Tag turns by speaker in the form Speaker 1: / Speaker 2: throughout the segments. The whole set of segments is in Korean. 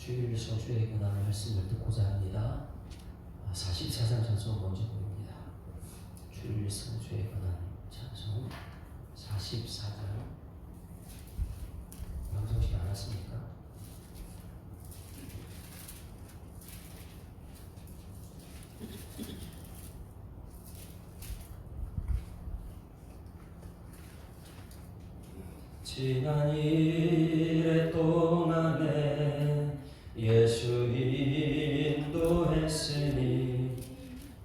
Speaker 1: 주일 소주의 권한 말씀을 듣고자 합니다. 44장 찬송 먼저 보입니다. 주일 소주의 권한 찬송 44장. 방송식 안 왔습니까? 지난 일에 동안에 예수 인도했으니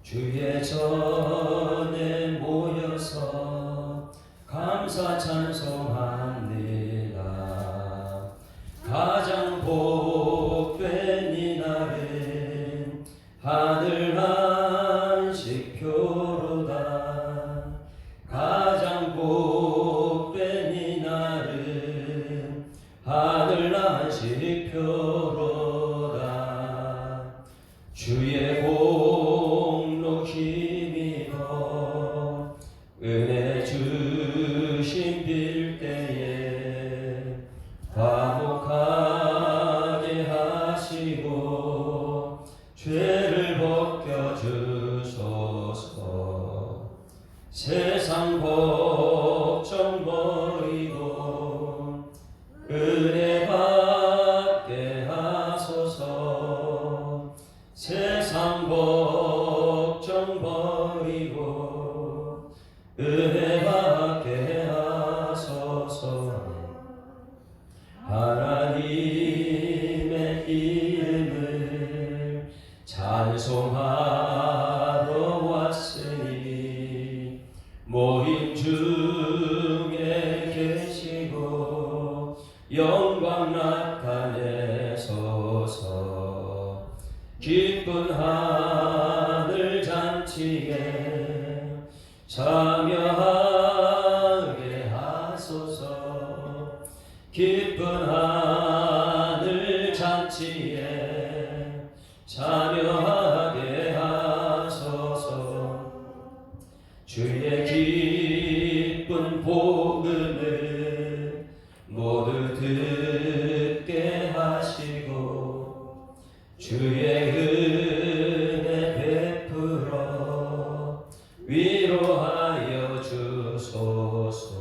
Speaker 1: 주의 전에 모여서 감사 찬송합니다. 가장 복된 이날은 하늘 안식표로다. 가장 복된 이날은 하늘 안식표로다. 주의 공로 힘입어 은혜 주심 빌 때에 화목하게 하시고 죄를 벗겨주소서. 세상 걱정 버리고 은혜 받게 하소서. 세상 걱정 버리고 은혜 받게 하소서. 하나님의 이름을 찬송하러 왔으니 모임 중에 계시고 영광 나타내소서. 기쁜 하늘 잔치에 참여하게 하소서. 기쁜 하늘 잔치에 참여하게 하소서. 주의 기쁜 복음을 모두 듣게 하시고 주의 은혜 베풀어 위로하여 주소서.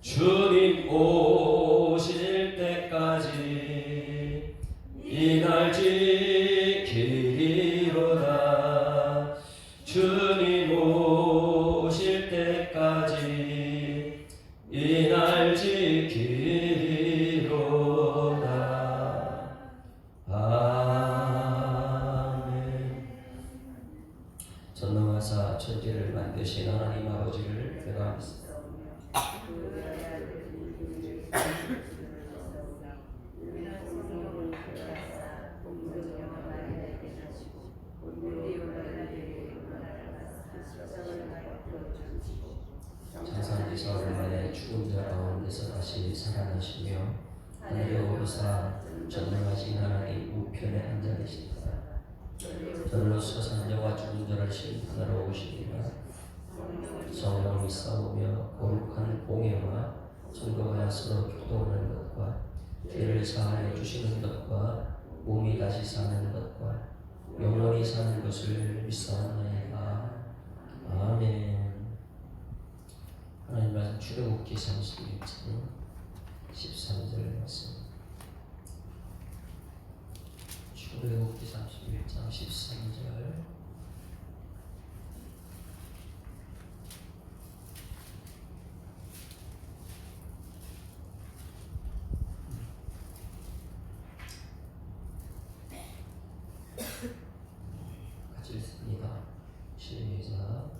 Speaker 1: 주님 오실 때까지 이날 지키리로다. 주님 오실 때까지 이날 지키리로다. 아멘. 전능하사 천지를 만드신 하나님 아버지를 기도합니다. 장사한지 사흘 만에 죽은 자 가운데서 다시 살아나시며 하늘에 오르사 전능하신 하나님 우편에 앉아 계시다. 저로서 산자와 죽은 자를 심판하러 오시리라. 성령이 싸우며 거룩한 공예와 성도가 서로 교도하는 것과 죄를 사하여 주시는 것과 몸이 다시 사는 것과 영원히 사는 것을 믿사옵나이다. 아멘. 하나님 말씀 출애굽기 31장 13절 말씀. 출애굽기 31장 13절. 같이 읽습니다. 시작.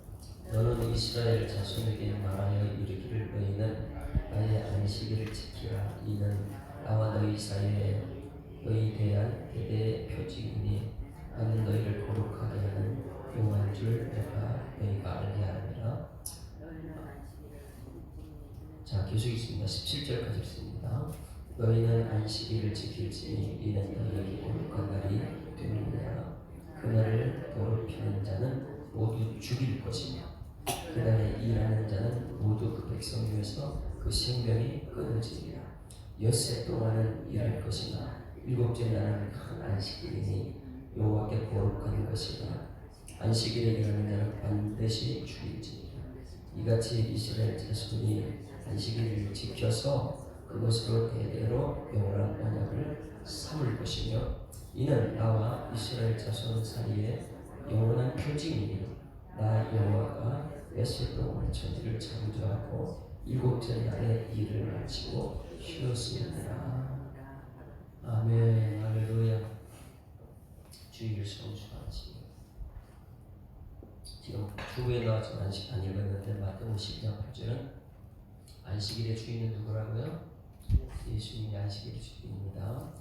Speaker 1: 너는 이스라엘 자손에게 말하여 이르기를 너희는 나의 안식일을 지키라. 이는 나와 너희 사이에 너희 대한 대대의 표징이니 나는 너희를 거룩하게 하는 용한 줄 내가 너희가 알게 하느니라. 자, 계속 있습니다. 17절까지 있습니다. 너희는 안식일을 지킬지니 이는 너희에게 거룩한 날이 되느니라. 그날을 더럽히는 자는 모두 죽일 것이며 그날에 일하는 자는 모두 그 백성 중에서 그 생명이 끊어지리라. 엿새 동안은 일할 것이나 일곱째 날은 큰 안식일이니 여호와께 거룩한 것이라. 안식일에 일하는 자는 반드시 죽일지니라. 이같이 이스라엘 자손이 안식일을 지켜서 그것으로 대대로 영원한 언약을 삼을 것이며 이는 나와 이스라엘 자손 사이에 영원한 표징이니 나 여호와가 몇 동안 천지를 창조하고 일곱째 날에 일을 마치고 쉬었습니다. 아멘. 할렐루야. 주일을 성수하지. 지금 주에 나와서 안식 안 읽었는데 마태복음 12장 8절은 안식일의 주인은 누구라고요? 예수님이 안식일의 주인입니다.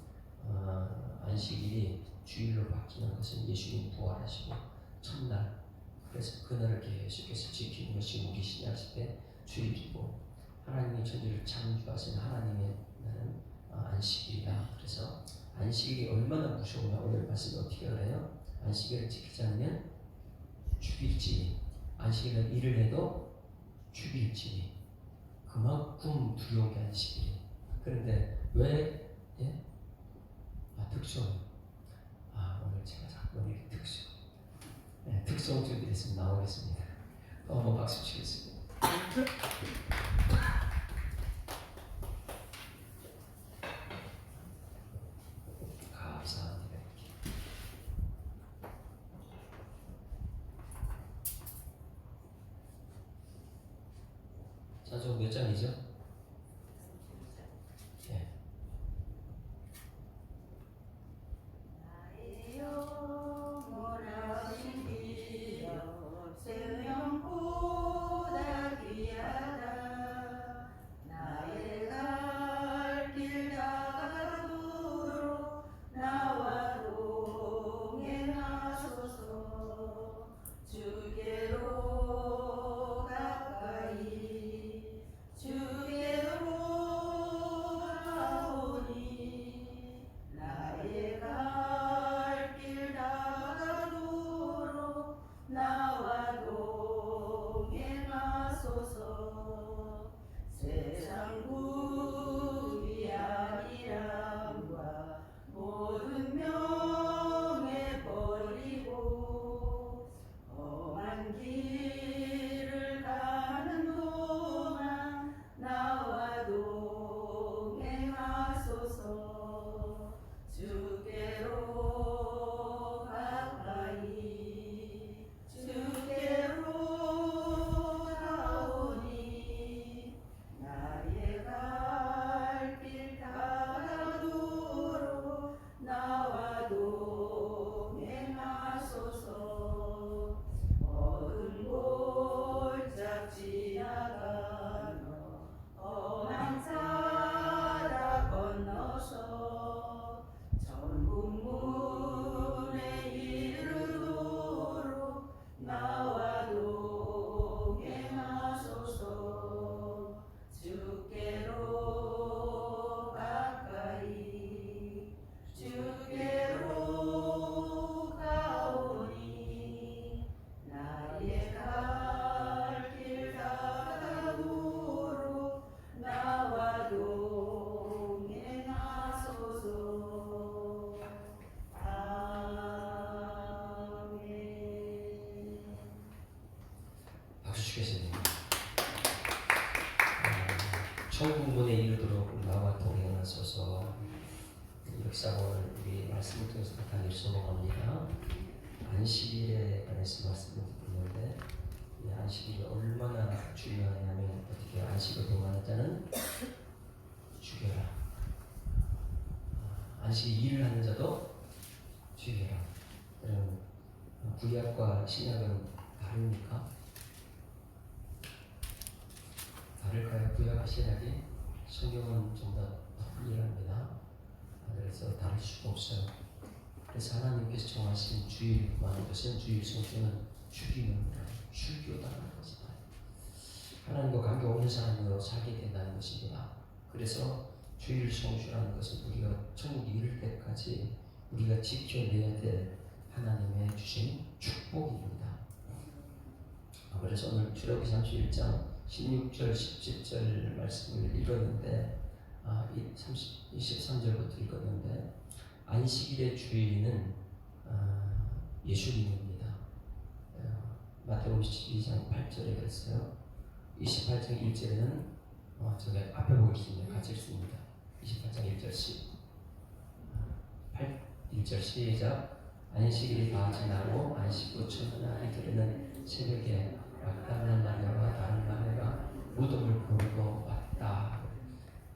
Speaker 1: 안식일이 주일로 바뀌는 것은 예수님 부활하시고 첫날, 그래서 그날을 계속해서 지키는 것이 우리 신약시대 주일이고, 하나님이 천지를 창조하신 하나님의 날은 안식일이다. 그래서 안식일이 얼마나 무서우냐. 오늘 말씀 어떻게 알아요? 안식일을 지키지 않으면 죽일지, 안식일에 일을 해도 죽일지, 그만큼 두려운 게 안식일이. 그런데 왜? 예? 특성. 오늘 제가 자꾸 이렇게 특성 준비됐으면 나오겠습니다. 또 한번 박수 치겠습니다. 감사합니다. 자, 저 몇 장이죠? 천국문에 이르도록 나와 동행하소서. 역사본을 우리 말씀을 통해서 다 일소몽합니다. 안식일에 관해서 말씀을 듣는데, 이 안식일이 얼마나 중요하냐면, 어떻게 안식을 동안한 자는 죽여라. 안식일 일을 하는 자도 죽여라. 그럼 구약과 신약은 다릅니까? 다를까요? 구약과 신약이? 성경은 좀 더 동일합니다. 그래서 다를 수가 없어요. 그래서 하나님께서 정하신 주일만 것은 주일 성수는 죽이는 출교다라는 것이다. 하나님과 관계 없는 사람으로 살게 된다는 것입니다. 그래서 주일 성수라는 것은 우리가 천국에 이를 때까지 우리가 지켜내야 될 하나님의 주신 축복입니다. 그래서 오늘 출애굽기 31장 16절 17절 말씀을 읽었는데 23절부터 읽었는데, 안식일의 주인은 예수님입니다. 마태복음 22장 8절에 그랬어요. 28장 1절에는 저기 앞에 보겠습니다. 같이 읽습니다. 28장 1절씩 1절 시작. 안식일이 다 지나고 안식 후 첫날이 되는 새벽에 막달라 마리아와 다른 마리아가 무덤을 보러 왔다.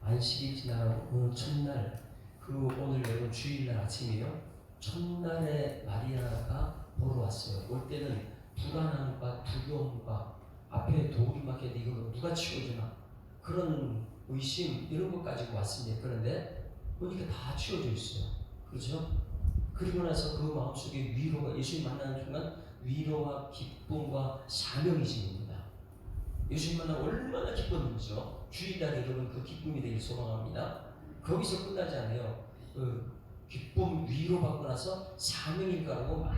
Speaker 1: 안식이 지나고 첫날, 오늘 여러분 주일날 아침이요. 첫날에 마리아가 보러 왔어요. 올 때는 불안함과 두려움과 앞에 돌이 막혀도 이걸 누가 치워주나 그런 의심 이런 것 가지고 왔습니다. 그런데 보니까 다 치워져 있어요. 그렇죠? 그리고 나서 그 마음속에 위로가, 예수님 만나는 순간 위로와 기쁨과 사명이 생깁니다. 예수님 만나 얼마나 기뻤는지요. 주일날 여러분 그 기쁨이 되길 소망합니다. 거기서 끝나지 않아요. 그 기쁨 위로받고 나서 사명인가라고 막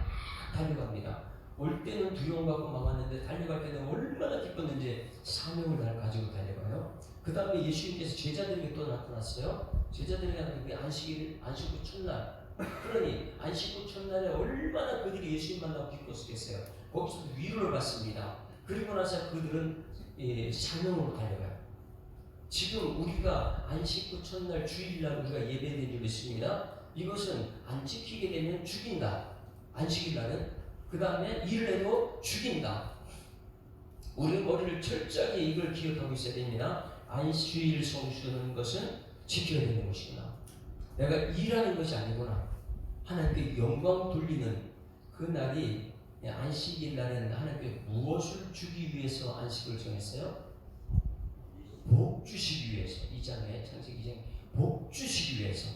Speaker 1: 달려갑니다. 올 때는 두려움받고 망했는데 달려갈 때는 얼마나 기뻤는지 사명을 날 가지고 달려가요. 그 다음에 예수님께서 제자들에게 또 나타났어요. 제자들에게 안식 후 첫날, 그러니 안식 후 첫날에 얼마나 그들이 예수님 만나고 기뻤겠어요. 거기서 위로를 받습니다. 그리고 나서 그들은 사명으로 달려가요. 지금 우리가 안식 후 첫날 주일날 우리가 예배드린 줄 믿습니다. 이것은 안 지키게 되면 죽인다. 안식일날은 그 다음에 일을 해도 죽인다. 우리 머리를 철저하게 이걸 기억하고 있어야 됩니다. 안식일 성수하는 것은 지켜야 되는 것이구나. 내가 일하는 것이 아니구나. 하나님께 영광 돌리는 그 날이, 안식일 날에는 하나님께 무엇을 주기 위해서 안식을 정했어요? 복 주시기 위해서. 2장에 창세기 2장 복 주시기 위해서.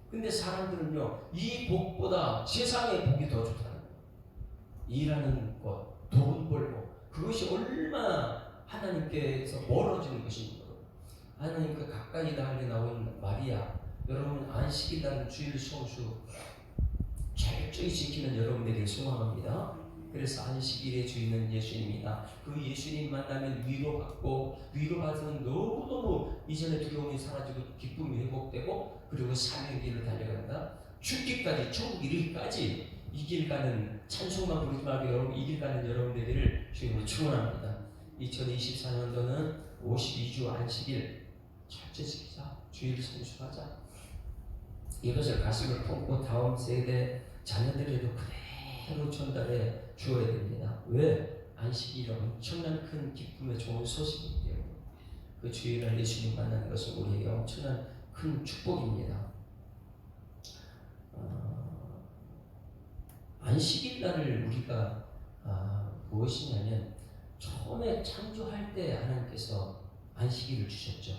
Speaker 1: 근데 사람들은요, 이 복보다 세상의 복이 더 좋다는 거예요. 일하는 것, 돈 벌고, 그것이 얼마나 하나님께서 멀어지는 것입니다. 하나님과 가까이 달리 나온 마리아, 여러분 안식일 날 주일 성수 철저히 지키는 여러분들에게 소망합니다. 그래서 안식일의 주인은 예수님이다. 그 예수님 만나면 위로받고, 위로받으면 너무너무 이전에 두려움이 사라지고 기쁨이 회복되고, 그리고 사명의 길로 달려간다. 죽기까지, 천국 이르기까지 이 길 가는, 찬송만 부르지 말고 여러분 이 길 가는 여러분들을 주님으로 축원합니다. 2024년도는 52주 안식일 철저히 지키자. 주일을 성수하자. 이것을 가슴을 품고 다음 세대 자녀들에도 그대로 전달해 주어야 됩니다. 왜? 안식일은 엄청난 큰 기쁨의 좋은 소식이기 때문에. 그 주일날 예수님 만나는 것은 우리에게 엄청난 큰 축복입니다. 안식일날을 우리가 무엇이냐면, 처음에 창조할 때 하나님께서 안식일을 주셨죠.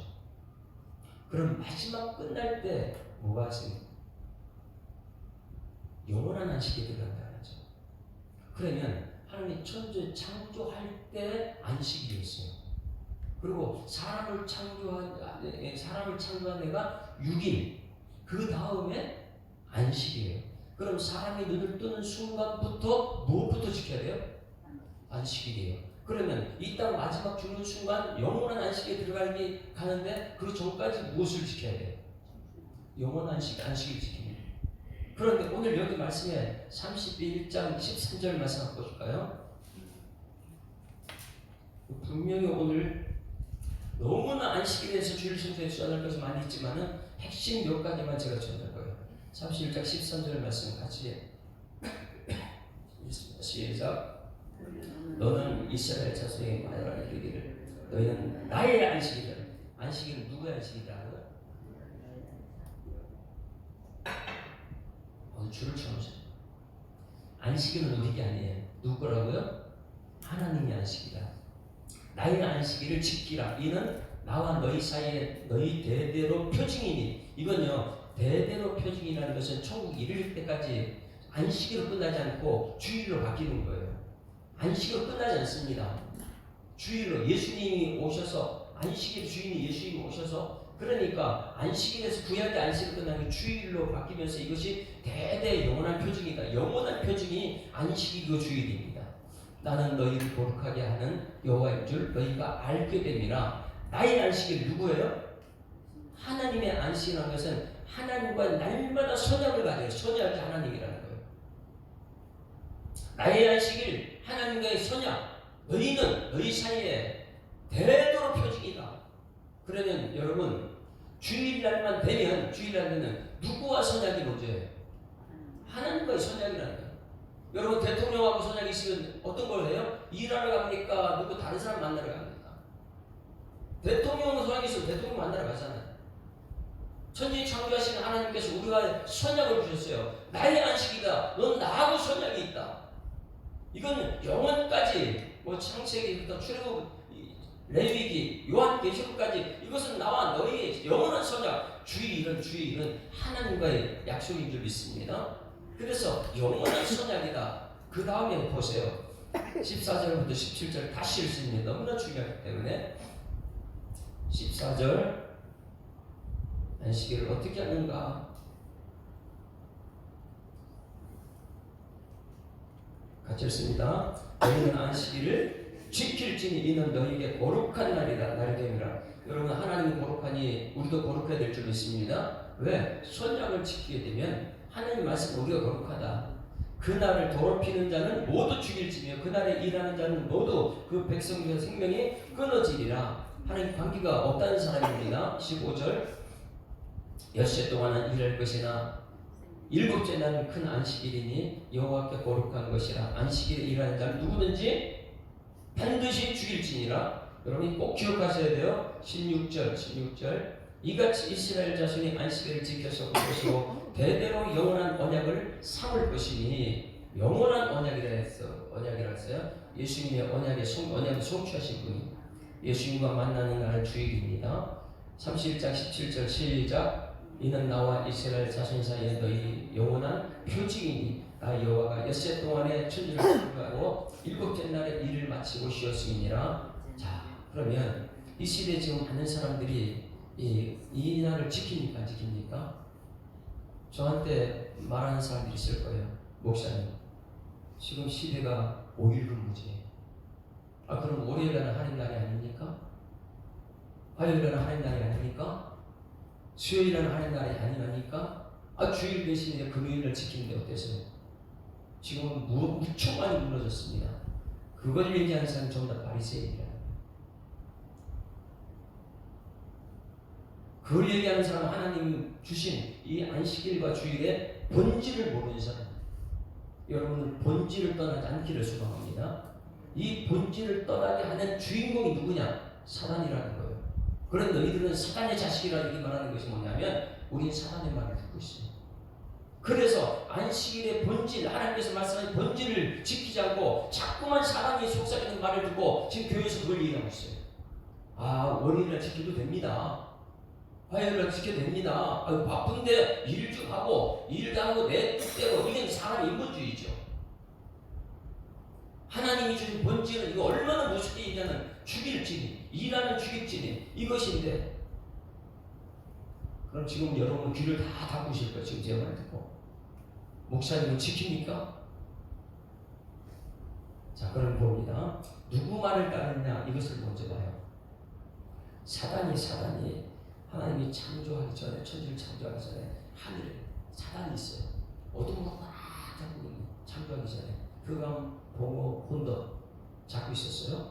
Speaker 1: 그럼 마지막 끝날 때 뭐가 있습니까? 영원한 안식에 들어간다는 거죠. 그러면 하나님이 천지 창조할 때 안식일이었어요. 그리고 사람을 창조한 애가 6일, 그 다음에 안식이에요. 그럼 사람이 눈을 뜨는 순간부터 무엇부터 지켜야 돼요? 안식일이에요. 그러면 이 땅 마지막 죽는 순간 영원한 안식에 들어가기 가는데, 그 전까지 무엇을 지켜야 돼요? 영원한 안식을 지킵니다. 그런데 오늘 여기 말씀에 31장 13절 말씀 한번 보실까요? 분명히 오늘 너무나 안식에 대해서 주일 순서에 전할 것이 많이 있지만은 핵심 몇 가지만 제가 전할 거예요. 31장 13절 말씀 같이 읽습니다. 시작. 너는 이스라엘 자손에게 말하라 이르기를 너희는 나의 안식이다. 안식일은 누구의 안식이다? 줄을 쳐놓으세요. 안식일은 우리 게 아니에요. 누구라고요? 하나님의 안식이다. 나의 안식일을 지키라. 이는 나와 너희 사이에 너희 대대로 표징이니. 이건요, 대대로 표징이라는 것은 천국 이를 때까지 안식일로 끝나지 않고 주일로 바뀌는 거예요. 안식일로 끝나지 않습니다. 주일로 예수님이 오셔서, 안식일 주인이 예수님이 오셔서, 그러니까 안식일에서 구약의 안식일 끝나면 주일로 바뀌면서 이것이 대대 영원한 표징이다. 영원한 표징이 안식이고 주일입니다. 나는 너희를 거룩하게 하는 여호와인 줄 너희가 알게 됨이라. 나의 안식일 누구예요? 하나님의 안식이라는 것은 하나님과 날마다 선약을 가져요. 선약이 하나님이라는 거예요. 나의 안식일 하나님과의 선약, 너희는 너희 사이에 대대로 펴지기다. 그러면 여러분 주일날만 되면 누구와 선약이 먼저예요? 하나님과의 선약이라는 거예요. 여러분 대통령하고 선약이 있으면 어떤 걸 해요? 일하러 갑니까? 누구 다른 사람 만나러 갑니까? 대통령 선약이 있으면 대통령 만나러 가잖아요. 천지 창조하신 하나님께서 우리가 선약을 주셨어요. 나의 안식이다. 넌 나하고 선약이 있다. 이건 영원까지 창세기부터 출애굽, 레위기, 요한계시록까지 이것은 나와 너희의 영원한 선약, 주일은 하나님과의 약속인 줄 믿습니다. 그래서 영원한 선약이다. 그 다음에 보세요. 14절부터 17절 다시 읽습니다. 너무나 중요하기 때문에 14절 안식일을 어떻게 하는가? 같이 읽습니다. 너희는 안식일을 지킬지니 이는 너희에게 거룩한 날이다. 날이 됨이라. 여러분 하나님은 거룩하니 우리도 거룩해야 될 줄 믿습니다. 왜? 선약을 지키게 되면 하나님 말씀 우리가 거룩하다. 그날을 더럽히는 자는 모두 죽일지며 그날에 일하는 자는 모두 그 백성의 생명이 끊어지리라. 하나님 관계가 없다는 사람입니다. 15절 엿새 동안은 일할 것이나 일곱째 날은 큰 안식일이니 여호와께 거룩한 것이라. 안식일에 일하는 자는 누구든지 반드시 죽일지니라. 여러분이 꼭 기억하셔야 돼요. 16절 이같이 이스라엘 자손이 안식일을 지켜서 볼 것이고 대대로 영원한 언약을 삼을 것이니. 영원한 언약이라 했어요. 예수님의 언약을 성취하신 분이 예수님과 만나는 날 주일입니다. 31장 17절 시작. 이는 나와 이스라엘 자손 사이에 너희 영원한 표징이니 나 여호와가 엿새 동안에 천지를 창조하고 일곱째 날에 일을 마치고 쉬었음이니라. 자, 그러면 이 시대에 지금 많은 사람들이 이 날을 지킵니까? 안 지킵니까? 저한테 말하는 사람들이 있을 거예요. 목사님, 지금 시대가 5일 근무제. 그럼 월요일에는 하는 날이 아닙니까? 화요일에는 하는 날이 아닙니까? 수요일에는 하는 날이 아니니까? 주일 대신에 금요일을 지키는데 어때서요? 지금은 무척 많이 무너졌습니다. 그걸 얘기하는 사람은 전부 다 바리새인이라. 그걸 얘기하는 사람은 하나님 주신 이 안식일과 주일의 본질을 모르는 사람. 여러분은 본질을 떠나지 않기를 소망합니다. 이 본질을 떠나게 하는 주인공이 누구냐? 사단이라는 거예요. 그런 너희들은 사단의 자식이라 이렇게 말하는 것이 뭐냐면 우리는 사단의 말을 듣고 있어요. 그래서 안식일의 본질, 하나님께서 말씀하신 본질을 지키지 않고 자꾸만 사단이 속삭이는 말을 듣고 지금 교회에서 그걸 얘기하고 있어요. 월요일날 지켜도 됩니다. 화요일날 지켜도 됩니다. 바쁜데 일 좀 하고 일도 하고 내 뜻대로. 이게 사람의 인본주의죠. 하나님이 주신 본질은 이거 얼마나 무섭게 얘기하는 죽일지니, 일하는 죽일지니 이것인데, 그럼 지금 여러분 귀를 다 닫으실 거예요. 지금 제 말 듣고. 목사님은 지킵니까? 자, 그럼 봅니다. 누구 말을 따르냐 이것을 먼저 봐요. 사단이 하나님이 창조하기 전에, 천지를 창조하기 전에 하늘에 사단이 있어요. 어둠으로 막 창조하기 전에 그감, 봉어, 혼돈 잡고 있었어요.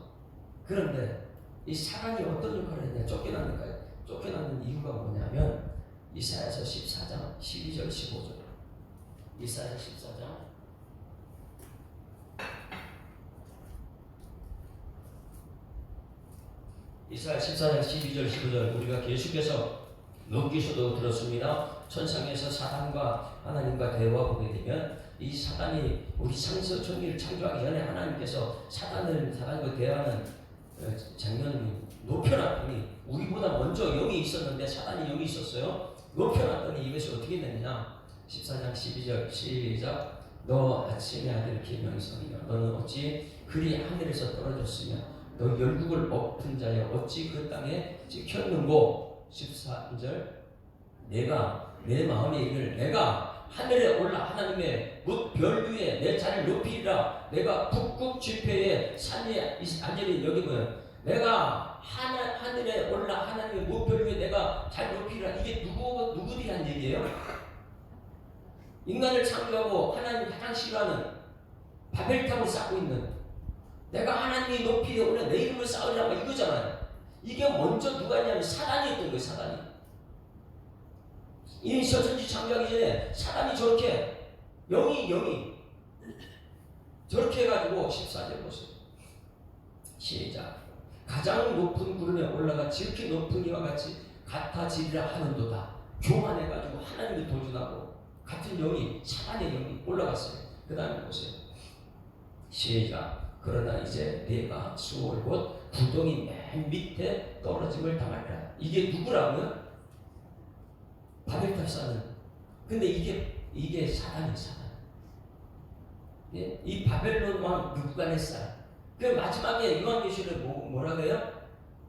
Speaker 1: 그런데 이 사단이 어떤 역할을 했냐? 쫓겨나는 이유가 뭐냐면 이사야서 14장 12절 15절. 이사야 14장 이사야 14장 12절 15절 우리가 계속해서 몇 기서도 들었습니다. 천상에서 사단과 하나님과 대화하게 되면 이 사단이 우리 천지를 창조하기 전에 하나님께서 사단과 대화하는 장면을 높여놨더니, 우리보다 먼저 영이 있었는데 사단이 영이 있었어요. 높여놨더니 이것이 어떻게 됐느냐? 14장 12절 시작. 너 아침의 아들 계명성이여 너는 어찌 그리 하늘에서 떨어졌으며 너 열국을 엎은 자여 어찌 그 땅에 찍혔는고. 13절 내가 내 마음에 이르를 내가 하늘에 올라 하나님의 별 위에 내 자리를 높이리라. 내가 북극 지폐의 산 위에 앉으니 여기 뭐야? 내가 하늘에 올라 하나님의 목표 위에 내가 잘 높이라. 이게 누구들이 한 얘기예요? 인간을 창조하고 하나님이 가장 싫어하는 바벨탑을 쌓고 있는, 내가 하나님이 높이 올라 내 이름을 쌓으라고 이거잖아요. 이게 먼저 누가 했냐면 사단이 했던 거예요. 사단이. 이 천지 창조하기 전에 사단이 저렇게 영이 저렇게 해가지고 14절 보세요. 시작. 가장 높은 구름에 올라가 지극히 높은 이와 같이 같아지리라 하는도다. 교만해가지고 하나님을 도전하고 같은 영이, 사단의 영이 올라갔어요. 그 다음에 보세요. 시작. 그러나 이제 내가 수월 곧 구덩이 맨 밑에 떨어짐을 당하리라. 이게 누구라고요? 바벨탑 쌓는. 근데 이게 사단이 사단. 예? 이 바벨론 왕 느부갓네살. 그 마지막에 요한계시록에 뭐라고 해요?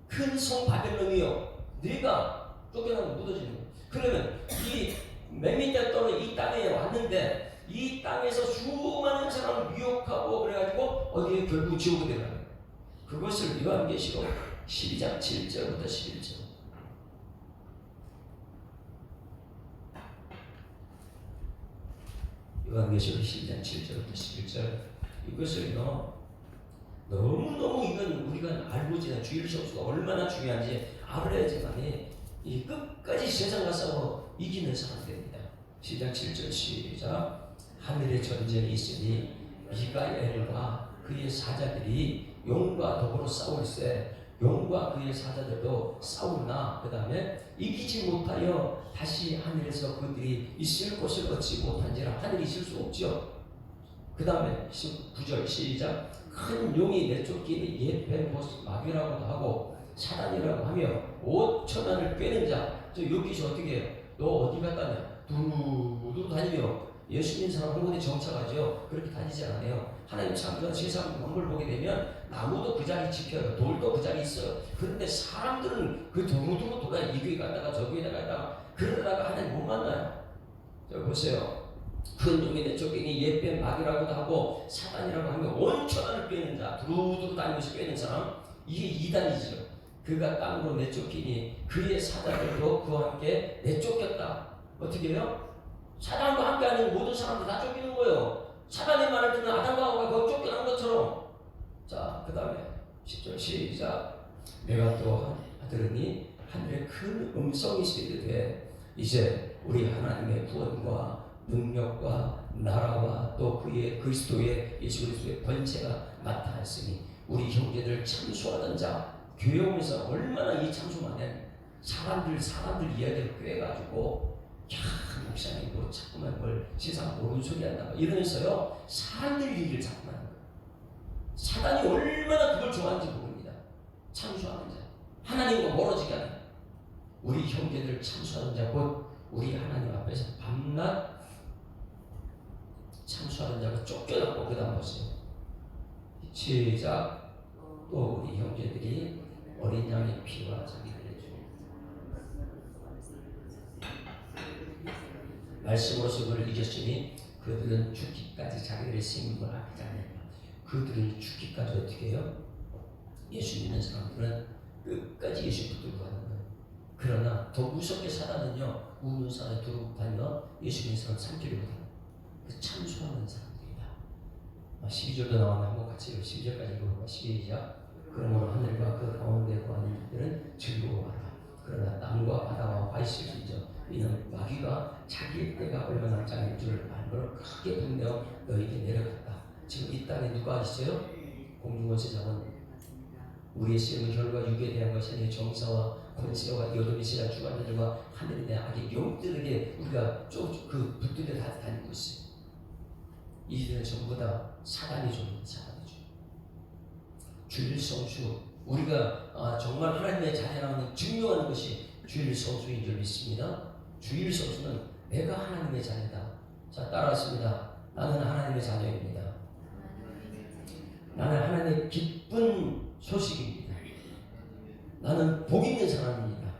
Speaker 1: 큰 성 바벨론이요, 네가 쫓겨나고 묻어지는 거예요. 그러면 이 맨 밑에 떨어진 이 땅에 왔는데 이 땅에서 수많은 사람을 미혹하고 그래가지고 어디에 결국 지옥에 들어가요. 그것을 요한계시록 12장 7절부터 11절. 요한계시록 12장 7절부터 11절. 이것을요, 너무너무 이건 우리가 알고 지낸 주일 성수가 얼마나 중요한지 알아야지만이 이 끝까지 세상과 싸워 이기는 사람 됩니다. 시작 7절 시작. 하늘에 전쟁이 있으니 미가엘과 그의 사자들이 용과 더불어 싸울세. 용과 그의 사자들도 싸우나 그 다음에 이기지 못하여 다시 하늘에서 그들이 있을 곳을 얻지 못한지라. 하늘이 있을 수 없죠. 그 다음에 9절 시작. 큰 용이 내쫓기니 옛뱀 마귀라고도 하고 사단이라고 하며 5천안을 꿰는 자. 저 여기서 어떻게 해요? 너 어디 갔다냐? 두루두루 다니며 예수 믿는 사람 한 번에 정착하죠. 그렇게 다니지 않아요. 하나님 창조한 세상 만물 보게 되면 나무도 그 자리 지켜요. 돌도 그 자리 있어요. 그런데 사람들은 그 두루두루 돌아 이 교회 갔다가 저 교회 갔다가 그러다가 하나님 못 만나요. 자 보세요. 큰 용이 내쫓기니 옛뱀 마귀라고도 하고 사단이라고 하며 온천안을 꿰는 자. 두루두루 다니면서 꿰는 사람. 이게 이단이죠. 그가 땅으로 내쫓기니 그의 사자들도 그와 함께 내쫓겼다. 어떻게 해요? 사단과 함께하는 모든 사람들 다 쫓기는 거예요. 사단의 말을 듣는 아담과 하와가 거기 쫓겨난 것처럼. 자, 그 다음에 10절 시작. 내가 또 들으니 하늘에 큰 음성이 이르되 이제 우리 하나님의 구원과 능력과 나라와 또 그의 그리스도의 예수 그리스도의 번제가 나타났으니 우리 형제들 참소하던 자. 교회 오면서 얼마나 이 참소만해 사람들 이야기를 꿰가지고 야 목사님 뭐 자꾸만 뭘 세상 모르는 소리 한다 이러면서요 사람들 얘기를 자꾸만 하는 거예요. 사단이 얼마나 그걸 좋아하는지 모릅니다. 참소하는 자, 하나님과 멀어지게 하는 우리 형제들 참소하는 자, 곧 우리 하나님 앞에서 밤낮 참소하는 자가 쫓겨나고. 그 다음 보세요. 시작. 또 우리 형제들이 어린 양의 피와 자기들의 주 말씀으로서 그를 이겼으니 그들은 죽기까지 자기들의 생명을 아끼지 않느냐. 그들은 죽기까지 어떻게 해요? 예수 믿는 사람들은 끝까지 예수 붙들고 가는 거예요. 그러나 더 무섭게 사단은요, 우는 사람을 두고 다니며 예수 믿는 사람 삼키려 못하는 그 참소하는 사람들이다. 12절도 나오면 한번 같이 12절까지 읽어볼까? 시작. 그러므로 하늘과 그 가운데 거하는 이들은 즐거워하라. 그러나 땅과 바다와 화이실이죠. 이는 마귀가 자기의 때가 얼마 남지 않을 줄을 알므로 크게 분내어 너에게 내려갔다. 지금 이 땅에 누가 있어요? 공중권세자는 우리의 시험은 혈과 육에 대한 것이 아니라 정사와 권세와 여dom이 시라 주관자들과 하늘에 대한 악의 영들에게 우리가 그 붙들려 다니고 있어요. 이들은 전부 다 사단이 줍니다. 사단이죠. 주일 성수, 우리가 정말 하나님의 자녀라는 증명하는 것이 주일 성수인 줄 믿습니다. 주일 성수는 내가 하나님의 자녀다. 자, 따라하십니다. 나는 하나님의 자녀입니다. 나는 하나님의 기쁜 소식입니다. 나는 복 있는 사람입니다.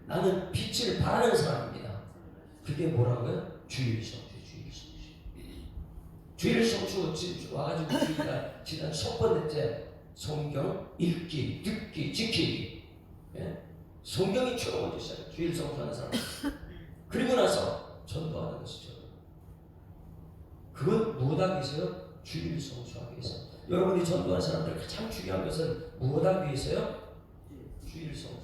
Speaker 1: 나는 빛을 바라는 사람입니다. 그게 뭐라고요? 주일 성수. 주일 성수 와가지고 주일날 지난 첫 번째 성경 읽기, 듣기, 지키기. 예? 성경이 주로 먼저 시작해요. 주일 성수하는 사람. 그리고 나서 전도하는 것이죠. 그건 무엇하기 위해서요? 주일 성수하기 위해서. 여러분이 전도하는 사람들 가장 중요한 것은 무엇하기 위해서요? 주일 성수.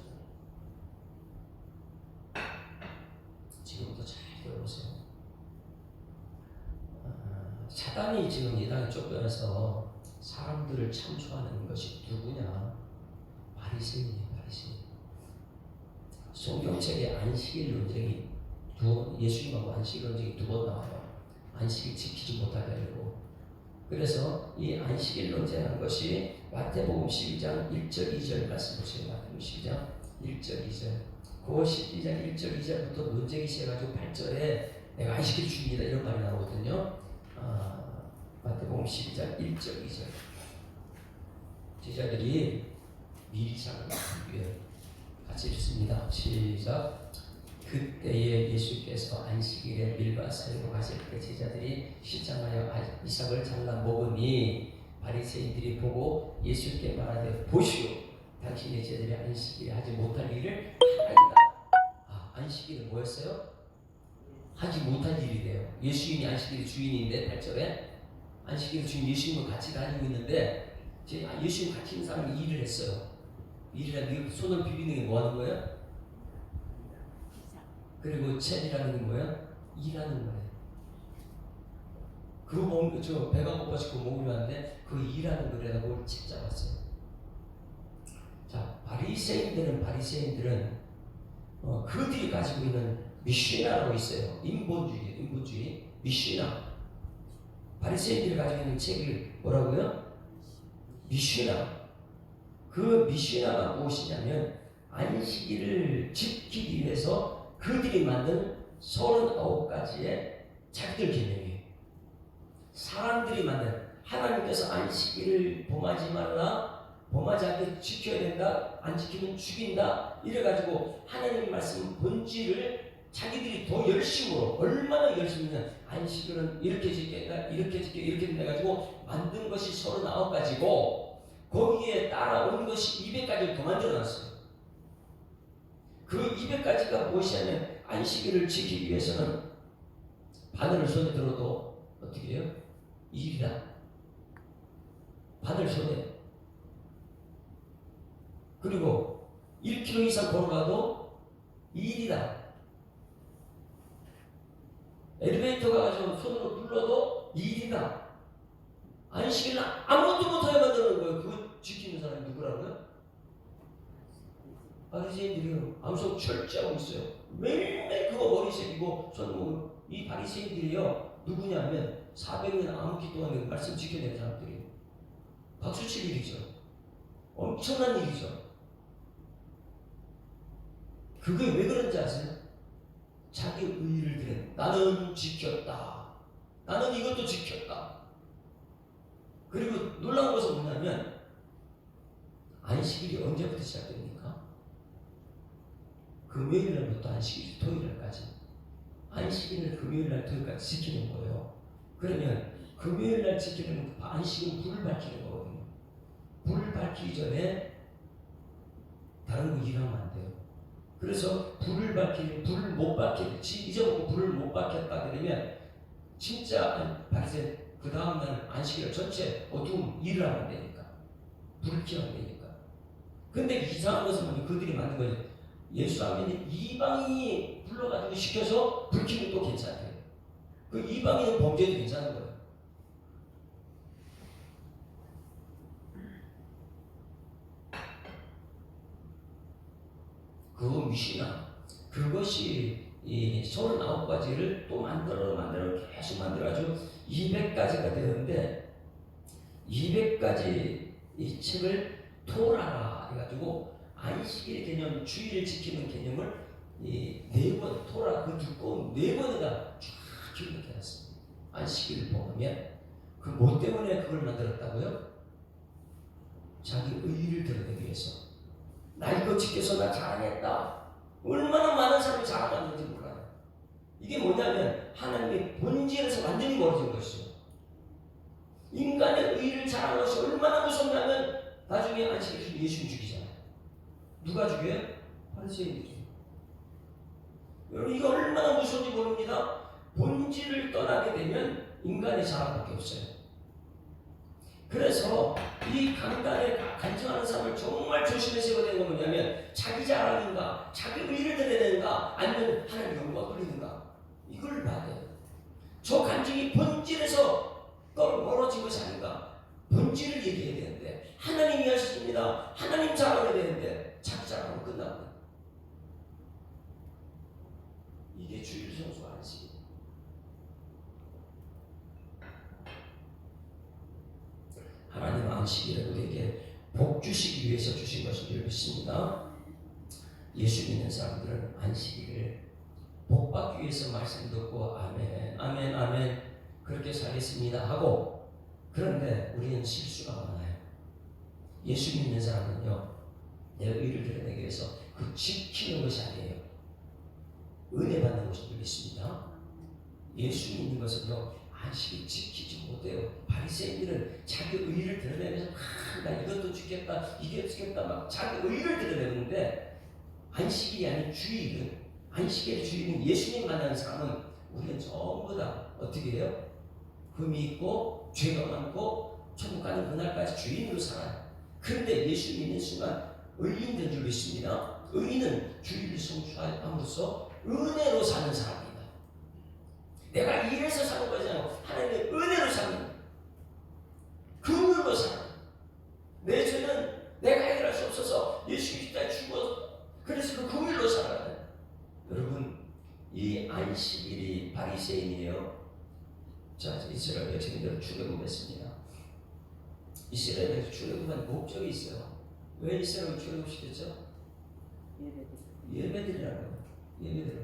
Speaker 1: 지금부터 잘 들어보세요. 사단이 지금 이 땅에 쫓겨나서 사람들을 참소하는 것이 누구냐? 바리새인이에요. 바리새인. 성경책에 안식일 논쟁이 예수님하고 안식일 논쟁이 2번 나와요. 안식일 지키지 못하게 하려고. 그래서 이 안식일 논쟁하는 것이 마태복음 12장 1절 2절 말씀 보세요. 마태복음 12장 1절 2절. 그 12장 1절 2절부터 논쟁이 시작해가지고 8절에 내가 안식일 주입니다 이런 말이 나오거든요. 마태복음 12장 1절 2절. 제자들이 미리 사는 위에 같이 읽습니다. 시작. 그때에 예수께서 안식일에 밀밭 사이로 가실 때 제자들이 시장하여 이삭을 잘라 먹으니 바리새인들이 보고 예수께 말하되 보시오, 당신의 제자들이 안식일에 하지 못할 일을 하나이다. 안식일은 뭐였어요? 하지 못할 일이래요. 예수님이 안식일의 주인인데 8절에 안식일의 주인 예수님과 같이 다니고 있는데 예수님 같이 있는 사람이 일을 했어요. 일이라는 게 손을 비비는 게 뭐 하는 거예요? 그리고 챗이라는 게 뭐야? 일하는 거예요. 저 배가 고파서 그 먹으려 하는데 그 일하는 거라고 책 잡았어요. 자, 바리새인들은 그들이 가지고 있는 미시나라고 있어요. 인본주의. 미시나. 바리새인들이 가지고 있는 책을 뭐라고요? 미시나. 그 미시나가 무엇이냐면 안식일을 지키기 위해서 그들이 만든 39가지의 자기들 개념이에요. 사람들이 만든, 하나님께서 안식일을 범하지 말라, 범하지 않게 지켜야 된다, 안 지키면 죽인다, 이래가지고 하나님의 말씀 본질을 자기들이 더 열심으로, 얼마나 열심히는 안식일은 이렇게 지켜야 이렇게 해가지고 만든 것이 39가지고 거기에 따라온 것이 200가지를 더 만들어놨어요. 그 200가지가 무엇이냐면 안식일을 지키기 위해서는 바늘을 손에 들어도 어떻게 해요? 2일이다. 바늘 손에. 그리고 1km 이상 걸어가도 2일이다. 엘리베이터 가가지고 손으로 눌러도 2일이다. 안식일은 아무것도 못하게 만드는 거예요. 그거 지키는 사람이 누구라고요? 바리새인들이 암속 철저하고 있어요. 매일매일 그거 머리 새기고 손목을. 이 바리새인들이요 누구냐면 400년 암흑기 동안 말씀 지켜낸 사람들이에요. 박수칠 일이죠. 엄청난 일이죠. 그게 왜 그런지 아세요? 자기 의의를 드린 나는 지켰다. 나는 이것도 지켰다. 그리고 놀라운 것은 뭐냐면 안식일이 언제부터 시작됩니까? 금요일날부터 안식일, 토요일날까지. 안식일을 금요일날, 토요일까지 지키는 거예요. 그러면 금요일날 지키는 안식일은 불을 밝히는 거거든요. 불을 밝히기 전에 다른 거 일하면 안 돼요. 그래서 불을 못 밝히지, 잊어먹고 불을 못 밝혔다 그러면 진짜 바리새인 그 다음날 안식일 전체 어두움 일을 하면 되니까. 불을 켜면 되니까. 근데 이상한 것은 뭐냐, 그들이 만든 거예요. 예수 안 믿는 이방인이 불러가지고 시켜서 불키면 또 괜찮대요. 그 이방인은 범죄도 괜찮은 거예요. 그거 미시나. 그것이 이 39가지를 또 만들어 계속 만들어가지고 200가지가 되는데 200가지 이 책을 토라라 해가지고 안식일 개념, 주일을 지키는 개념을 이 4번, 토라 그 두꺼운 4번에다 쫙 기록해 놨습니다. 안식일을 보면 그 뭐 때문에 그걸 만들었다고요? 자기 의의를 드러내기 위해서. 나 이거 지켜서 나 자랑했다. 얼마나 많은 사람이 자랑하는지 몰라요. 이게 뭐냐면 하나님의 본질에서 완전히 멀어진 것이죠. 인간의 의의를 자랑하는 것이 얼마나 무섭냐면 나중에 안식일 주일 예수님 죽이잖아요. 누가 죽여요? 바리새인이 죽여요. 여러분 이거 얼마나 무서운지 모릅니다. 본질을 떠나게 되면 인간의 자아밖에 없어요. 그래서 이 강단에 간증하는 사람을 정말 조심해서 해야 되는 건 뭐냐면 자기 자랑인가, 자기 의를 드러내는가, 아니면 하나님 영광 돌리는가, 이걸 봐야 돼요. 저 간증이 본질에서 멀어진 것이 아닌가, 본질을 얘기해야 되는데 하나님이 하셨습니다. 하나님 자랑해야 되는데 자기 자랑으로 끝납니다. 이게 주일 성수 안식이에요. 하나님은 안식일을 우리에게 복 주시기 위해서 주신 것인 줄 믿습니다. 예수 믿는 사람들은 안식일을 복 받기 위해서 말씀 듣고 아멘, 아멘, 아멘 그렇게 살겠습니다 하고, 그런데 우리는 실수가 많아요. 예수 믿는 사람은요, 내 의를 드러내기 위해서 그 지키는 것이 아니에요. 은혜 받는 것인 줄 믿습니다. 예수 믿는 것은요, 안식일 지키지 못해요. 바리새인들은 자기 의를 드러내면서 나 이것도 지켰다, 이게 지켰다 막 자기 의를 드러내는데, 안식일이 아닌 주일은, 안식일의 주일은 예수님 만나는 사람은 우리는 전부 다 어떻게 해요? 흠이 있고 죄가 많고 천국 가는 그날까지 주인으로 살아요. 그런데 예수 믿는 순간 의인 된 줄 믿습니다. 의인은 주일을 성취함으로써 은혜로 사는 사람입니다. 내가 일해서 사는 거지 않고 하나님의 은혜로 사는, 긍휼로 사는, 내 죄는 내가 해결할 수 없어서 예수 그리스도에 죽어, 그래서 그 긍휼로 살아야 돼. 여러분 이 안식일이 바리새인이에요. 자, 이스라엘 백성들은 출애굽했습니다. 이스라엘 백성 출애굽한 목적이 있어요. 왜 이스라엘 출애굽시켰죠? 예배드리라고요. 예배드려.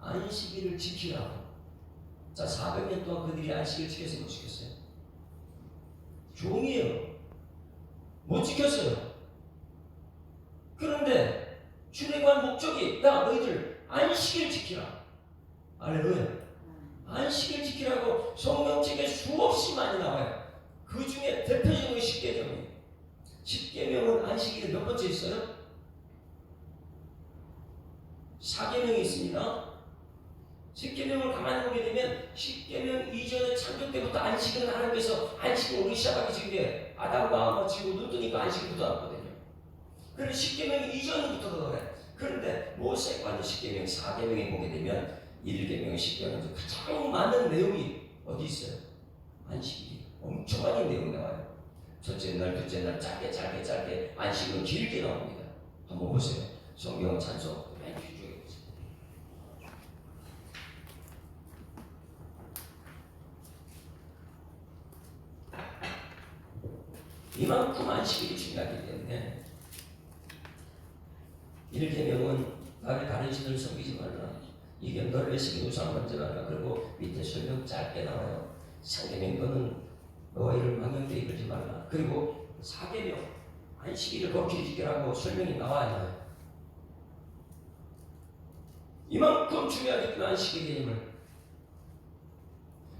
Speaker 1: 안식일을 지키라고. 자, 400년 동안 그들이 안식일을 지켜서 못 지켰어요. 종이에요. 못 지켰어요. 그런데 출애굽한 목적이, 야 너희들 안식일 지키라. 할렐루야. 안식일 지키라고 성경책에 수없이 많이 나와요. 그 중에 대표적인 10계명이에요. 10계명은 안식일에 몇 번째 있어요? 4계명이 있습니다. 10계명을 가만히 보게 되면 10계명 이전에 창조 때부터 안식일은 하나님께서 안식을 우리 시작하기 전에 아담과 지고 눈 뜨니까 안식일부터 나왔거든요. 그런데 10계명 이전부터 그래. 그런데 모세관의 10계명 4계명에 보게 되면 1계명, 10계명 가장 많은 내용이 어디 있어요? 안식일이 엄청 많은 내용이 나와요. 첫째 날, 둘째 날 짧게 안식일은 길게 나옵니다. 한번 보세요. 성경 찬송 맨 뒤쪽에 보세요. 이만큼 안식일이 중요하기 때문에 1계명은 나를 다른 신을 섬기지 말라. 2계명 너를 외식에 우상 만지 말라. 그리고 밑에 설명 짧게 나와요. 3계명 너는 너와 이를 망령되이 이끌지 말라. 그리고 4계명 안식일을 거룩히 지키라고 설명이 나와요. 이만큼 중요하기 때문에 안식일의 개념을.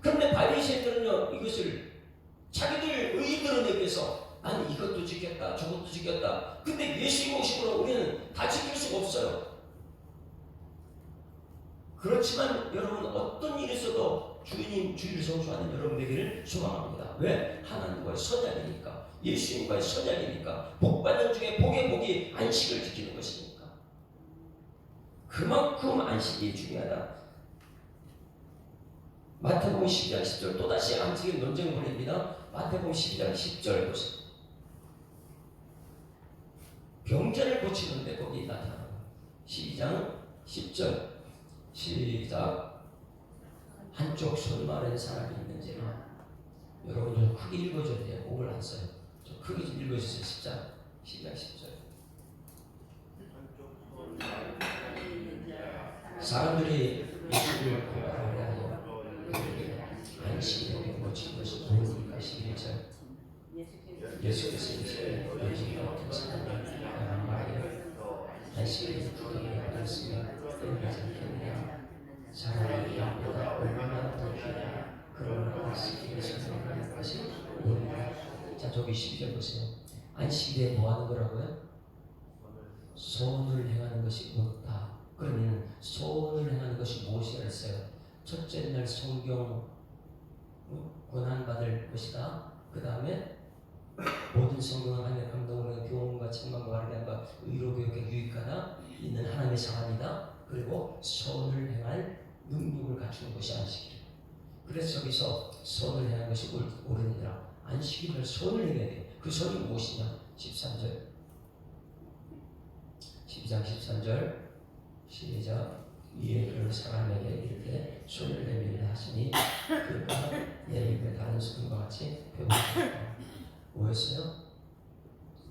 Speaker 1: 그런데 바리새인들은요, 이것을 자기들 의의 드러내기 위해서 나는 이것도 지켰다 저것도 지켰다. 근데 예수님 오심으로 우리는 다 지킬 수가 없어요. 그렇지만 여러분 어떤 일이 있어도 주님 주일을 성수하는 여러분 되기를 소망합니다. 왜? 하나님과의 선약이니까, 예수님과의 선약이니까, 복받는 중에 복의 복이 안식을 지키는 것이니까. 그만큼 안식이 중요하다. 마태복음 12장 10절 또다시 안식일 논쟁을 벌입니다. 마태복음 12장 10절 보세요. 병자를 고치는데 거기 나타나요. 12장 10절 시작. 한쪽 손 마른 사람이 있는지라. 여러분 좀 크게 읽어줘야 돼요. 목을 안 써요. 좀 크게 좀 읽어주세요. 12장 10절. 사람들이 예수를 고발하려 하여 안식일에 고친 것이 누구니까. 11절. 예수께서 이제 여지가 같은 사람을 양하여 안식일에 구경을 받았으며 끝나지 않겠느냐. 사람의 양보다 얼마나 더 귀하냐. 그러나 안식일에 선택하는 것이 옳으니라. 자, 저기 12절 보세요. 안식일에 뭐 하는 거라고요? 소원을 행하는 것이 옳다. 그러면 소원을 행하는 것이 무엇이라 했어요? 첫째 날 성경 고난받을 것이다. 그 다음에 모든 성경을 하나님의 감동으로 교훈과 책망과 바르게함과 의로 교육에 유익하다. 있는 하나님의 사람이다. 그리고 소원을 행할 능력을 갖추는 것이 안식일. 그래서 저기서 소원을 행하는 것이 옳으니라. 안식일을 소원을 행해야 돼. 그 소원이 무엇이냐? 13절 12장 13절 시작. 위에 그런 사람에게 이렇게 손을 내밀라 하시니 그가 내 입에 다른 소금과 같이 배우셨다. 뭐였어요?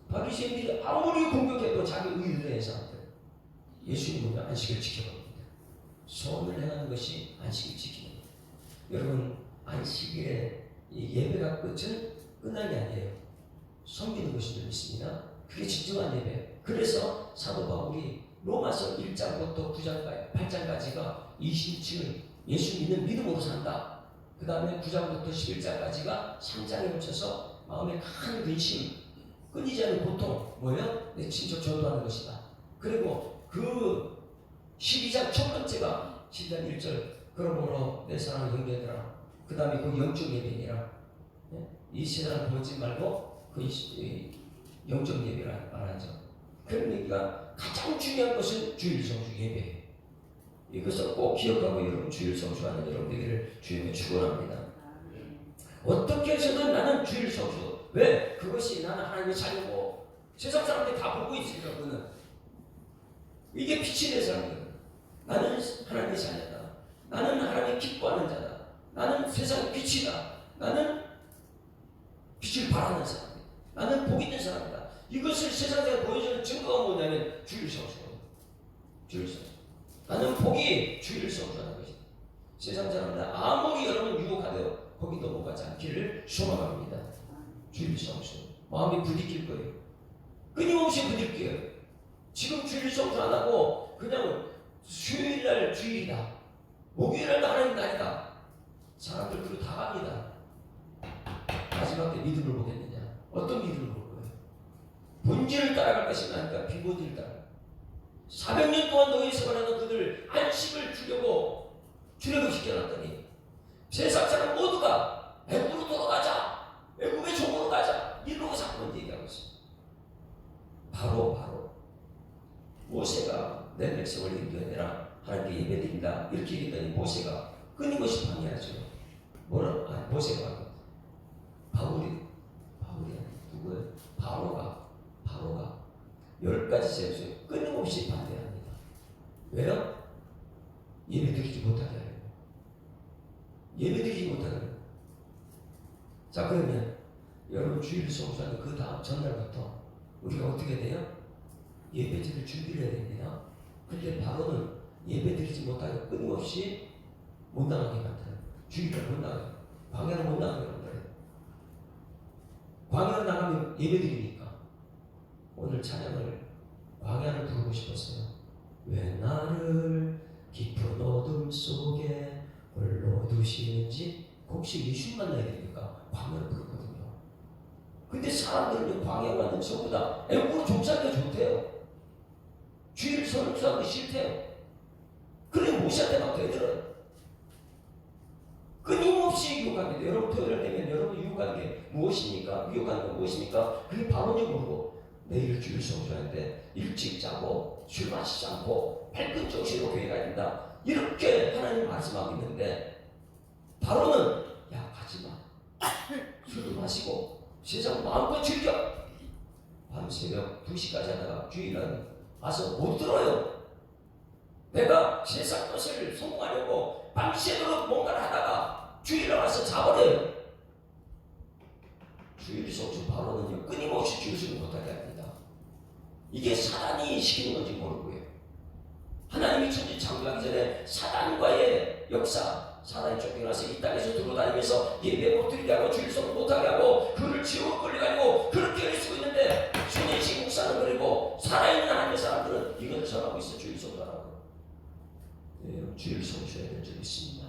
Speaker 1: 바리새인들이 아무리 공격해도 자기 의를 해서 예수님은 안식을 지켜갑니다. 소원을 행하는 것이 안식을 지키는 거예요. 여러분, 안식일에 예배가 끝난 게 아니에요. 섬기는 것인 줄 믿습니다. 그게 진정한 예배예요. 그래서 사도 바울이 로마서 1장부터 9장까지 8장까지가 20층을 예수 믿는 믿음으로 산다. 그 다음에 9장부터 11장까지가 3장에 걸쳐서 마음에 큰 근심, 끊이지 않는 고통, 뭐예요? 내 친족 전도하는 것이다. 그리고 그 12장 첫 번째가 10장 1절 그러므로 내 사랑하는 형제들아, 그 다음에 그 영적 예배니라. 이 세상 보지 말고 그 영적 예배라 말하죠. 그러니까 가장 중요한 것은 주일 성수 예배예요. 이것을 꼭 기억하고 여러분 주일 성수하는 여러분 되기를 주님의 축원합니다. 어떻게 해서든 나는 주일 성수. 왜? 그것이 나는 하나님의 자녀고 세상 사람들이 다 보고 있으니까. 그는 이게 빛이 내 사람이거든. 나는 하나님의 자녀다. 나는 하나님이 기뻐하는 자다. 나는 세상의 빛이다. 나는 빛을 바라는 사람이다. 나는 복 있는 사람이다. 이것을 세상에 보여주는 증거가 뭐냐면 주일 성수거든. 주일 성수. 나는 복이 주일 성수하는 것이다. 세상 사람들 아무리 여러분 유혹하되어 거기 넘어가지 않기를 소망합니다. 주일 성수. 마음이 부딪힐 거예요. 끊임없이 부딪혀요. 지금 주일 성수 안 하고 그냥 수요일날 주일이다. 목요일날도 하나님 날이다. 사람들 그리고 다 갑니다. 마지막 때 믿음을 보겠느냐? 어떤 믿음을 볼 거예요? 본질을 따라갈 것인가 하니까 비본질을 따라. 400년 동안 너희 생활하는 그들 안식을 주려고 시켜놨더니 세상 사람 모두가 애굽으로 돌아가자, 애굽의 종으로 가자 이러고 자꾸 얘기하고 있어요. 바로 모세가 내 백성을 인도해내라 하나님께 예배드린다 이렇게 얘기했더니 모세가 끊임없이 방해하죠. 모세가 바울이 누구예요? 바로가 10가지 제수에 끊임없이 반대합니다. 왜요? 예배드리지 못하게 하려고. 예배드리지 못하게 하려고. 자, 그러면 여러분 주일 성수하는 그 다음 전날부터 우리가 어떻게 돼요? 예배드릴 준비를 해야 됩니다. 근데 바로는 예배드리지 못하게 끊임없이 못 나가게 만들어요. 주일을 못 나가요. 광야를 못 나가게 만들어요. 광야를 나가면 예배드리니까. 오늘 찬양을 광야를 부르고 싶었어요. 왜 나를 깊은 어둠 속에 홀로 두시는지. 혹시 예수 만나야 되니까 광야를 부르거든요. 근데 사람들은 광야 가는 전부 다 애국으로 종살이가 좋대요. 주일 성수하기 싫대요. 그래 모세한테 막 되더라고요. 끊임없이 유혹합니다. 여러분 토요일 되면 여러분 유혹하는 게 무엇입니까? 유혹하는 건 무엇입니까? 그게 바로지 모르고 내일 주일 성수하는데 일찍 자고 술 마시지 않고 밝은 정신으로 교회 가야 된다. 이렇게 하나님 말씀하고 있는데 바로는 야 가지마. 술도 마시고 세상 마음껏 즐겨. 밤새벽 2시까지 하다가 주일은 와서 못 들어요. 내가 세상 것을 성공하려고 밤새도록 뭔가를 하다가 주일에 와서 자버려요. 주일 성수 바로는요 끊임없이 주일을 못하게 합니다. 이게 사단이 시키는 건지 모르고요. 하나님이 천지 창조하기 전에 사단과의 역사, 사단이 쫓겨나서 이 땅에서 들어다니면서 예배 못 드리게 하고 주일 성수 못하게 하고 그를 지옥 끌려가지고 그렇게 쓰고 있는데 손예식 목사는 그리고 살아있는 하나님의 사람들은 이걸 전하고 있어. 주일 성수하라고. 네, 주일 성수해야 될 줄 있습니다.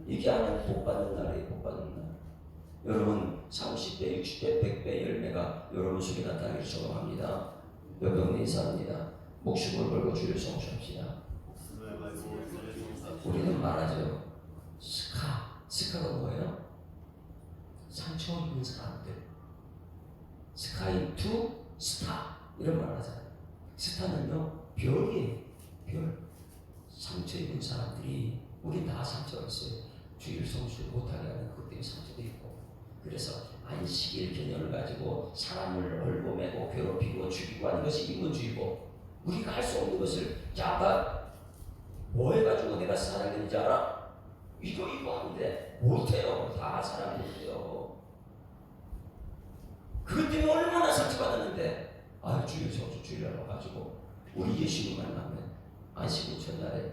Speaker 1: 이게 하나님 복 받는 날이에요. 복 받는 날. 여러분 30배, 60배, 100배 열매가 여러분 속에 나타나기를 소망합니다. 여러분 인사합니다. 목숨을 걸고 주를 성수합시다. 우리는 말하죠. 스카가 뭐예요? 상처 입은 사람들. 스카이 투 스타 이런 말 하잖아요. 스타는요 별이에요. 별. 상처 입은 사람들이 우리 다 상처가 있어요. 주일 성수 못하게 하는 그것 때문에 상처도 있고. 그래서 안식일 개념을 가지고 사람을 얼고매고 괴롭히고 죽이고 하는 것이 인본주의고, 우리가 할 수 없는 것을 야, 뭐 해가지고 내가 살아야되는지 알아? 이거 하는데 못해요. 다 사람 못해요. 그것 때문에 얼마나 상처받았는데, 주일 성수 주일날 와가지고 우리 예수님 만나면 안식일 전날에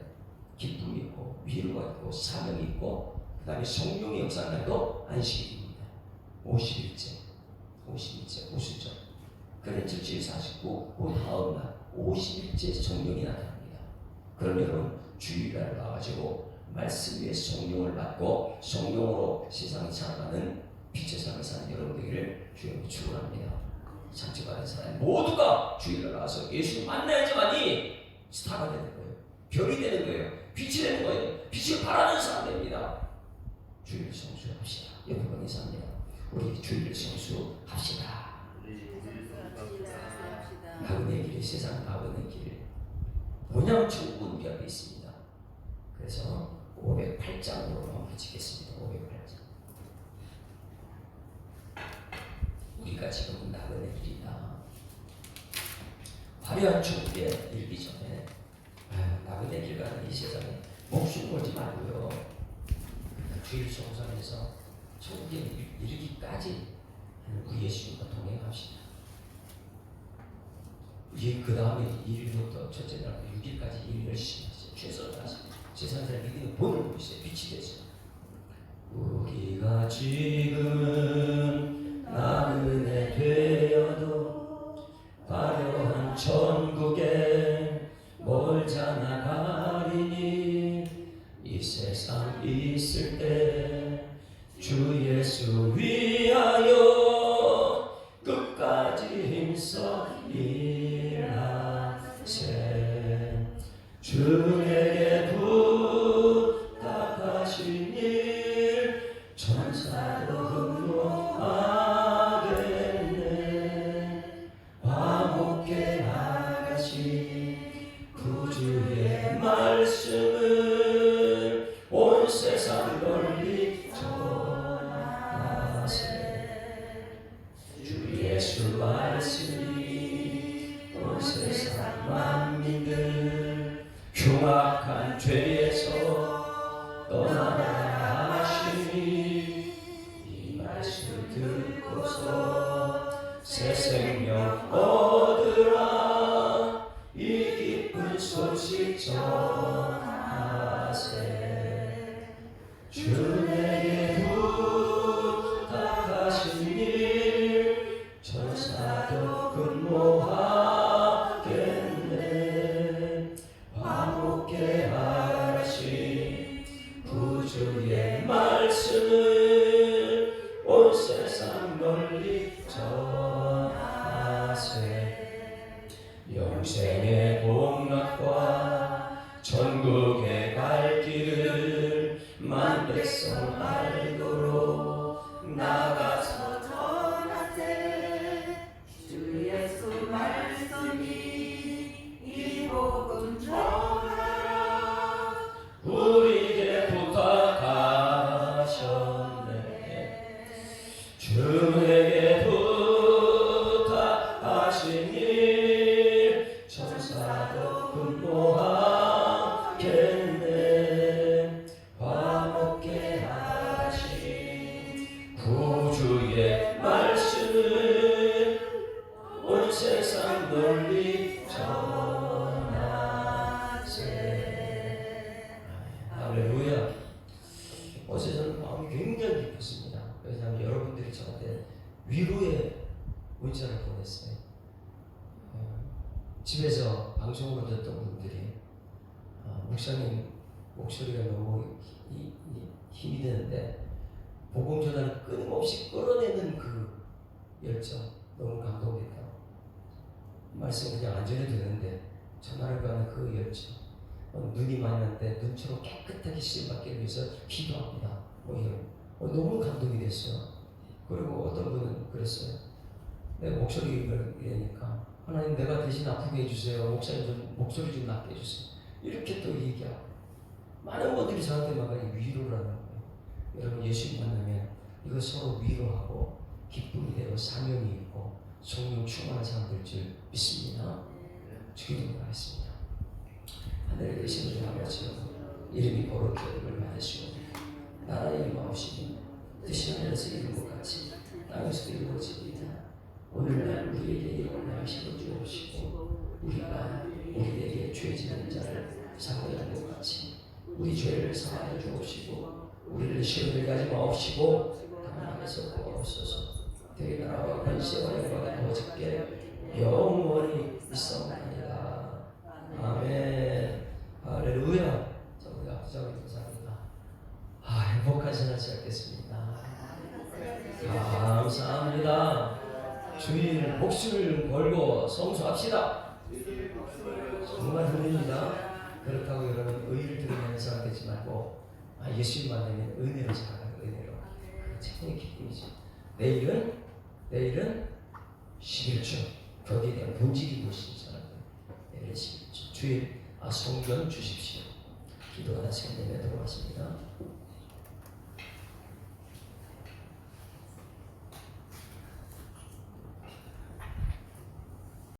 Speaker 1: 기쁨이 있고 위로가 있고 사명이 있고, 그 다음에 성령의 역사날도 안식일입니다. 50일째 오순절 그래 절주일 49 그 다음날 50일째 성령이 나타납니다. 그럼 여러분 주일날 와가지고 말씀 위에 성령을 받고 성령으로 세상을 살아가는 빛의 삶을 사는 여러분들을 주님이 축원합니다. 상처받은 사람 모두가 주일날 나와서 예수를 만나야지만이 스타가 되는 거예요. 별이 되는 거예요. 빛이 되는 거예요. 빛을 바라는 사람 됩니다. 주일 성수합시다. 여러분 인사합니다. 우리 주일 성수합시다. 나그네 길이 세상 나그네 길 본향 천국은 우리 앞에 있습니다. 그래서 508장으로 마무리 짓겠습니다. 508장. 우리가 지금 나그네 길이다. 화려한 천국에 이르기 전에 나그네 길 가는 이 세상에 목숨 걸지 말고요. 주일 성산에서 천국에 이르기까지 우리 예수님과 동행합시다. 그 다음에 1일부터 첫째 날 6일까지 일 열심히 하세요. 최선을 다하세요. 세상 사람 믿음의 본을 보이세요. 빛이 되세요. 우리가 지금은 나그네 되어도 화려한 천국에 멀잖아 가리니, 이 세상 있을 때 주 예수 위하여 끝까지 힘써 일하세. 주 내게 부탁하신 일 천사도 흠모하겠네. 화목케 하신 구주의 말씀을 온 세상 널리 예수 말씀이 온 세상 만민들 흉악한 죄에서 떠나라 하시니, 이 말씀 듣고서 새 생명 얻으라. 이 기쁜 소식 전하세. 주 내게 부탁하신 일 천사도 근모하겠네. 화목케 하신 구주의 말씀을 온 세상 널리 전하세. 영생의 복락과 천국에 갈 길을 만 백성 알도록 나가서 전하세. 주 예수 말씀이 이 복음 전하라. 우리에게 부탁하셨네. 주에게 부탁하신 일 천사도 근모하겠네. 화목케 하신 구주의 말씀을 온 세상 널리 전하세. 할렐루야. 어제 저는 마음이 굉장히 기뻤습니다. 왜냐하면 여러분들이 저한테 위로의 문자를 보냈어요. 집에서 방송을 듣던 분들이 목사님 목소리가 너무 힘이 되는데 복음 전환을 끊임없이 끌어내는 그 열정 너무 감동됐다. 말씀 그냥 안 전해도 되는데 전화를 가는 그 열정, 눈이 많이 났는데 눈처럼 깨끗하게 시험받기 위해서 기도합니다. 이런 너무 감동이 됐어요. 그리고 어떤 분은 그랬어요. 내 목소리를 이러니까 하나님 내가 대신 아프게 해주세요. 목사님 좀 목소리 좀 낫게 해주세요. 이렇게 또 얘기하고 많은 분들이 저한테 막 위로를 하는 거예요. 여러분 예수 만나면 이거 서로 위로하고 기쁨이 되고 사명이 있고 성령 충만한 사람들 줄 믿습니다. 주기도록 하겠습니다. 하늘에 계신 우리 아버지 이름이 거룩함을 받으시고 나라의 임하옵시니 뜻이 하늘에서 이룬 것 같이 땅에서도 이루어지리이다. 오늘날 우리에게 일용할 양식을 주옵시고 우리가 우리에게 죄 지은 자를 사하여 한 것 같이 우리 죄를 사하여 주옵시고 우리를 시험에 가지 마옵시고 다만 안에서 구하옵소서. 대의 나라와 권세와 영광이 아버지께 영원히 있사옵나이다. 아멘. 할렐루야. 자, 우리 앞서서 감사합니다. 행복한 시간 시작됐습니다. 감사합니다. 주일 목숨을 걸고 성수합시다. 정말 힘듭니다. 그렇다고 여러분 의의를 드리는 사람 되지 말고 예수님 만나면 은혜로 살아가는 은혜로 최고의 기쁨이죠. 내일은 11주 거기에 대한 본질이 무엇인지 사람들 내일 11주 주일 성경 주십시오. 기도하다 시간 내면 들어갔습니다.